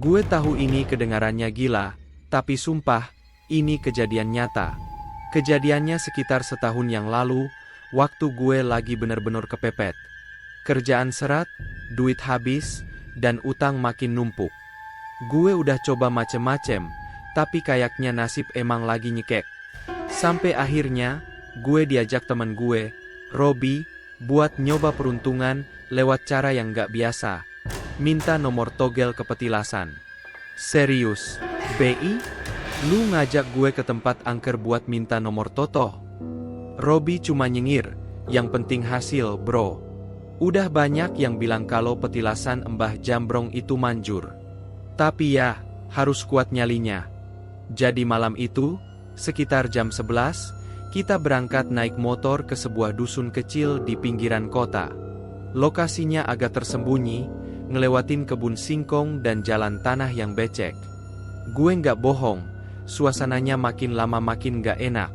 Gue tahu ini kedengarannya gila, tapi sumpah, ini kejadian nyata. Kejadiannya sekitar setahun yang lalu, waktu gue lagi bener-bener kepepet. Kerjaan seret, duit habis, dan utang makin numpuk. Gue udah coba macem-macem, tapi kayaknya nasib emang lagi nyekek. Sampai akhirnya, gue diajak temen gue, Robi, buat nyoba peruntungan lewat cara yang gak biasa. Minta nomor togel kepetilasan. Serius, BI? Lu ngajak gue ke tempat angker buat minta nomor toto? Robi cuma nyengir, yang penting hasil bro. Udah banyak yang bilang kalau petilasan Mbah Jambrong itu manjur. Tapi ya, harus kuat nyalinya. Jadi malam itu, sekitar jam 11, kita berangkat naik motor ke sebuah dusun kecil di pinggiran kota. Lokasinya agak tersembunyi, ngelewatin kebun singkong dan jalan tanah yang becek. Gue nggak bohong, suasananya makin lama makin nggak enak.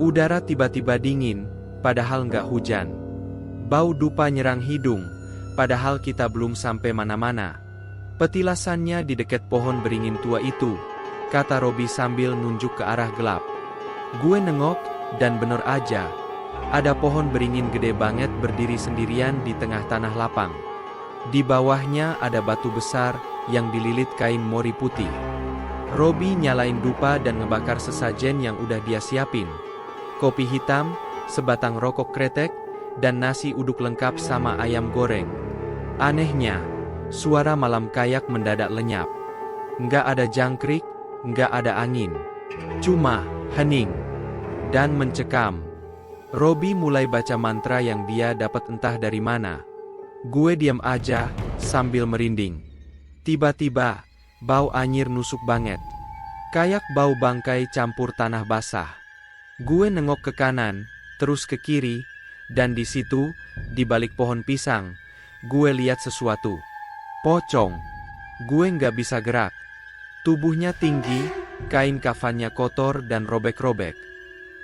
Udara tiba-tiba dingin, padahal nggak hujan. Bau dupa nyerang hidung, padahal kita belum sampai mana-mana. Petilasannya di dekat pohon beringin tua itu, kata Robi sambil nunjuk ke arah gelap. Gue nengok, dan bener aja, ada pohon beringin gede banget berdiri sendirian di tengah tanah lapang. Di bawahnya ada batu besar yang dililit kain mori putih. Robi nyalain dupa dan ngebakar sesajen yang udah dia siapin. Kopi hitam, sebatang rokok kretek, dan nasi uduk lengkap sama ayam goreng. Anehnya, suara malam kayak mendadak lenyap. Nggak ada jangkrik, nggak ada angin. Cuma, hening. Dan mencekam. Robi mulai baca mantra yang dia dapat entah dari mana. Gue diam aja, sambil merinding. Tiba-tiba, bau anyir nusuk banget. Kayak bau bangkai campur tanah basah. Gue nengok ke kanan, terus ke kiri, dan di situ, di balik pohon pisang, gue lihat sesuatu. Pocong. Gue nggak bisa gerak. Tubuhnya tinggi, kain kafannya kotor dan robek-robek.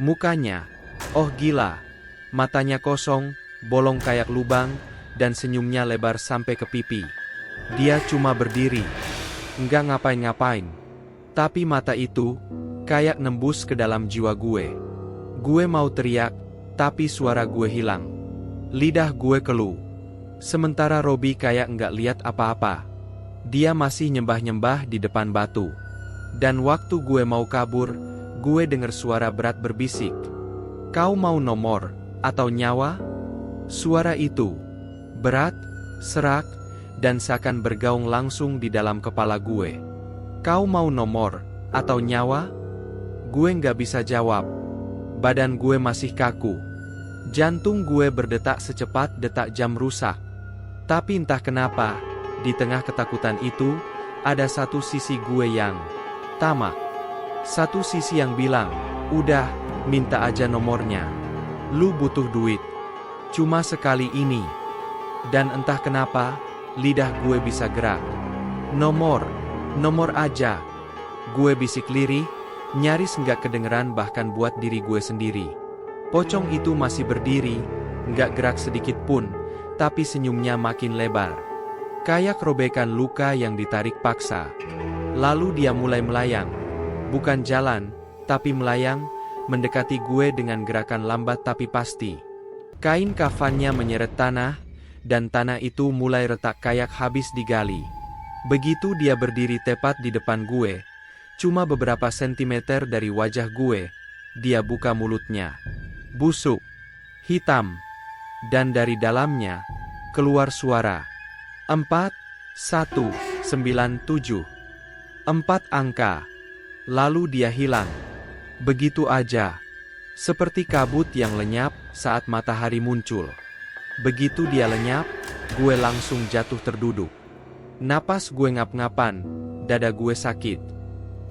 Mukanya, oh gila, matanya kosong, bolong kayak lubang, dan senyumnya lebar sampai ke pipi. Dia cuma berdiri, nggak ngapain-ngapain. Tapi mata itu, kayak nembus ke dalam jiwa gue. Gue mau teriak, tapi suara gue hilang. Lidah gue keluh. Sementara Robi kayak nggak lihat apa-apa. Dia masih nyembah-nyembah di depan batu. Dan waktu gue mau kabur, gue denger suara berat berbisik. Kau mau nomor, atau nyawa? Suara itu, berat, serak, dan seakan bergaung langsung di dalam kepala gue. Kau mau nomor, atau nyawa? Gue nggak bisa jawab. Badan gue masih kaku. Jantung gue berdetak secepat detak jam rusak. Tapi entah kenapa, di tengah ketakutan itu, ada satu sisi gue yang tamak. Satu sisi yang bilang, udah, minta aja nomornya. Lu butuh duit. Cuma sekali ini. Dan entah kenapa, lidah gue bisa gerak. Nomor aja. Gue bisik lirih, nyaris nggak kedengeran bahkan buat diri gue sendiri. Pocong itu masih berdiri, nggak gerak sedikit pun, tapi senyumnya makin lebar. Kayak robekan luka yang ditarik paksa. Lalu dia mulai melayang. Bukan jalan, tapi melayang, mendekati gue dengan gerakan lambat tapi pasti. Kain kafannya menyeret tanah, dan tanah itu mulai retak kayak habis digali. Begitu dia berdiri tepat di depan gue, cuma beberapa sentimeter dari wajah gue, dia buka mulutnya. Busuk, hitam, dan dari dalamnya, keluar suara. 4197. 4 angka. Lalu dia hilang. Begitu aja. Seperti kabut yang lenyap saat matahari muncul. Begitu dia lenyap, gue langsung jatuh terduduk. Napas gue ngap-ngapan, dada gue sakit.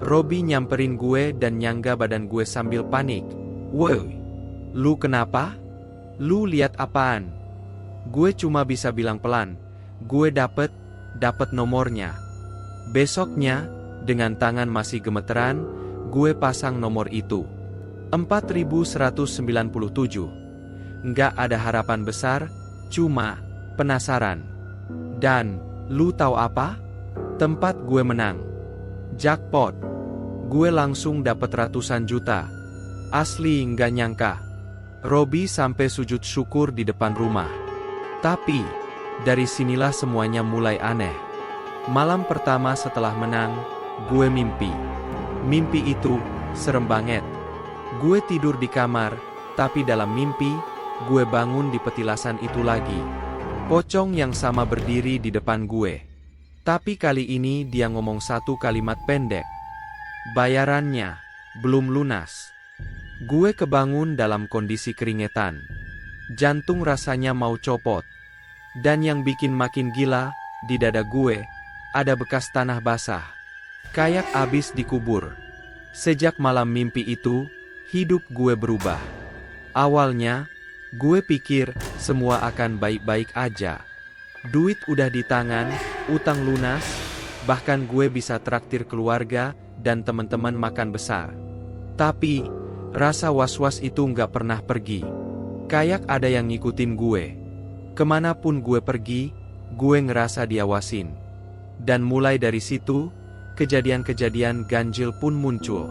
Robi nyamperin gue dan nyangga badan gue sambil panik. Woi, lu kenapa? Lu lihat apaan? Gue cuma bisa bilang pelan, gue dapet nomornya. Besoknya, dengan tangan masih gemeteran, gue pasang nomor itu. 4197. Nggak ada harapan besar, cuma penasaran. Dan, lu tahu apa? Tempat gue menang. Jackpot. Gue langsung dapet ratusan juta. Asli nggak nyangka. Robby sampai sujud syukur di depan rumah. Tapi, dari sinilah semuanya mulai aneh. Malam pertama setelah menang, gue mimpi. Mimpi itu serem banget. Gue tidur di kamar, tapi dalam mimpi, gue bangun di petilasan itu lagi. Pocong yang sama berdiri di depan gue. Tapi kali ini dia ngomong satu kalimat pendek. Bayarannya belum lunas. Gue kebangun dalam kondisi keringetan. Jantung rasanya mau copot. Dan yang bikin makin gila, di dada gue, ada bekas tanah basah. Kayak abis dikubur. Sejak malam mimpi itu, hidup gue berubah. Awalnya, gue pikir semua akan baik-baik aja. Duit udah di tangan, utang lunas, bahkan gue bisa traktir keluarga dan teman-teman makan besar. Tapi, rasa was-was itu nggak pernah pergi. Kayak ada yang ngikutin gue. Kemanapun gue pergi, gue ngerasa diawasin. Dan mulai dari situ, kejadian-kejadian ganjil pun muncul.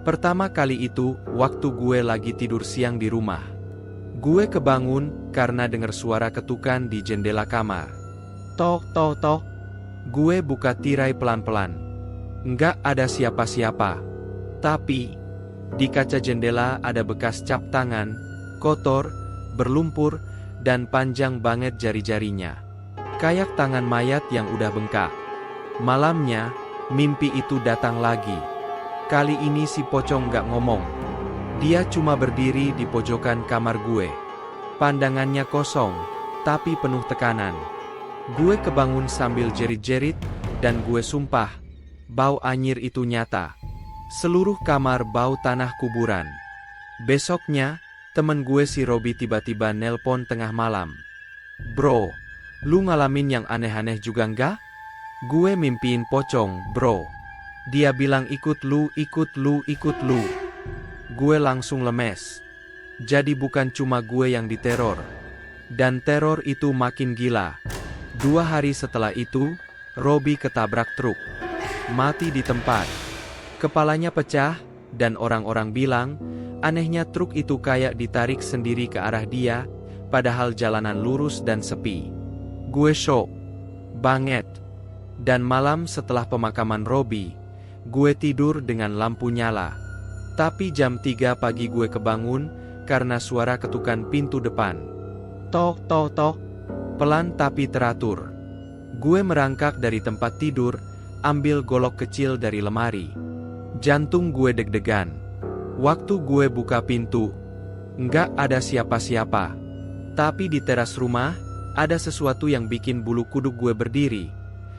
Pertama kali itu, waktu gue lagi tidur siang di rumah. Gue kebangun karena dengar suara ketukan di jendela kamar. Tok, tok, tok. Gue buka tirai pelan-pelan. Nggak ada siapa-siapa. Tapi, di kaca jendela ada bekas cap tangan, kotor, berlumpur, dan panjang banget jari-jarinya. Kayak tangan mayat yang udah bengkak. Malamnya, mimpi itu datang lagi. Kali ini si pocong nggak ngomong. Dia cuma berdiri di pojokan kamar gue. Pandangannya kosong, tapi penuh tekanan. Gue kebangun sambil jerit-jerit, dan gue sumpah, bau anyir itu nyata. Seluruh kamar bau tanah kuburan. Besoknya, temen gue si Robby tiba-tiba nelpon tengah malam. Bro, lu ngalamin yang aneh-aneh juga nggak? Gue mimpiin pocong, bro. Dia bilang ikut lu. Gue langsung lemes. Jadi bukan cuma gue yang diteror. Dan teror itu makin gila. 2 hari setelah itu, Robby ketabrak truk. Mati di tempat. Kepalanya pecah, dan orang-orang bilang, anehnya truk itu kayak ditarik sendiri ke arah dia, padahal jalanan lurus dan sepi. Gue shock banget. Dan malam setelah pemakaman Robby, gue tidur dengan lampu nyala. Tapi jam 3 pagi gue kebangun, karena suara ketukan pintu depan. Tok, tok, tok. Pelan tapi teratur. Gue merangkak dari tempat tidur, ambil golok kecil dari lemari. Jantung gue deg-degan. Waktu gue buka pintu, nggak ada siapa-siapa. Tapi di teras rumah, ada sesuatu yang bikin bulu kuduk gue berdiri.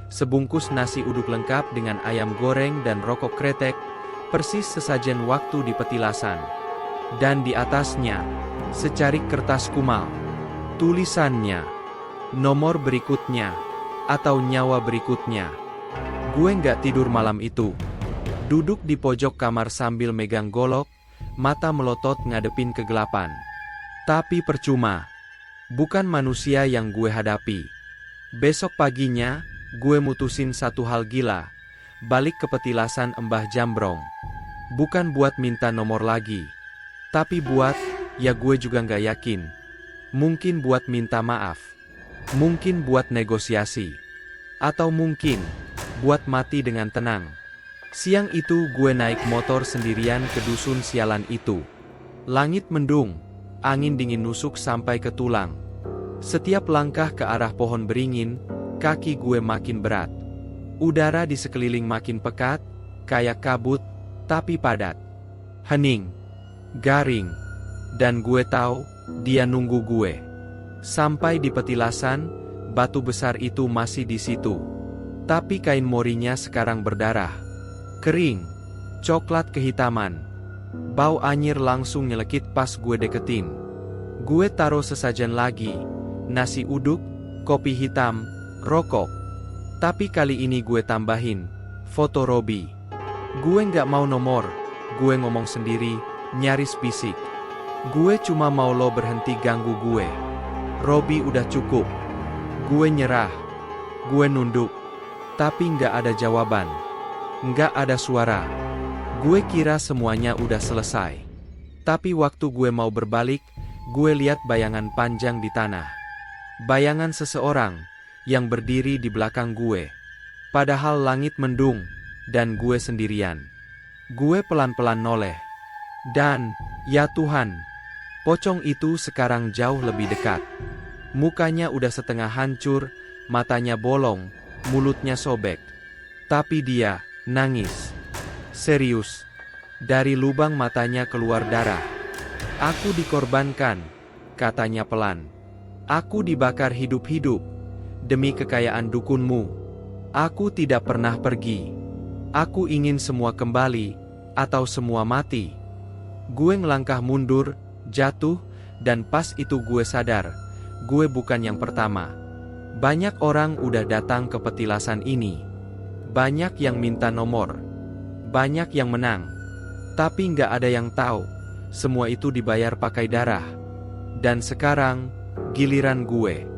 Sebungkus nasi uduk lengkap dengan ayam goreng dan rokok kretek, persis sesajen waktu di petilasan. Dan di atasnya, secarik kertas kumal. Tulisannya, nomor berikutnya, atau nyawa berikutnya. Gue nggak tidur malam itu. Duduk di pojok kamar sambil megang golok, mata melotot ngadepin kegelapan. Tapi percuma. Bukan manusia yang gue hadapi. Besok paginya, gue mutusin satu hal gila. Balik ke petilasan Mbah Jambrong. Bukan buat minta nomor lagi. Tapi buat, ya gue juga nggak yakin. Mungkin buat minta maaf. Mungkin buat negosiasi. Atau mungkin, buat mati dengan tenang. Siang itu gue naik motor sendirian ke dusun sialan itu. Langit mendung, angin dingin nusuk sampai ke tulang. Setiap langkah ke arah pohon beringin, kaki gue makin berat. Udara di sekeliling makin pekat, kayak kabut, tapi padat. Hening, garing, dan gue tahu, dia nunggu gue. Sampai di petilasan, batu besar itu masih di situ. Tapi kain morinya sekarang berdarah. Kering, coklat kehitaman. Bau anyir langsung nyelekit pas gue deketin. Gue taruh sesajen lagi, nasi uduk, kopi hitam, rokok. Tapi kali ini gue tambahin, foto Robby. Gue nggak mau nomor, gue ngomong sendiri, nyaris bisik. Gue cuma mau lo berhenti ganggu gue. Robby udah cukup. Gue nyerah. Gue nunduk. Tapi nggak ada jawaban. Nggak ada suara. Gue kira semuanya udah selesai. Tapi waktu gue mau berbalik, gue lihat bayangan panjang di tanah. Bayangan seseorang yang berdiri di belakang gue. Padahal langit mendung, dan gue sendirian. Gue pelan-pelan noleh. Dan, ya Tuhan, pocong itu sekarang jauh lebih dekat. Mukanya udah setengah hancur, matanya bolong, mulutnya sobek. Tapi dia nangis. Serius. Dari lubang matanya keluar darah. Aku dikorbankan, katanya pelan. Aku dibakar hidup-hidup. Demi kekayaan dukunmu. Aku tidak pernah pergi. Aku ingin semua kembali, atau semua mati. Gue ngelangkah mundur, jatuh, dan pas itu gue sadar, gue bukan yang pertama. Banyak orang udah datang ke petilasan ini. Banyak yang minta nomor. Banyak yang menang. Tapi nggak ada yang tahu, semua itu dibayar pakai darah. Dan sekarang, giliran gue.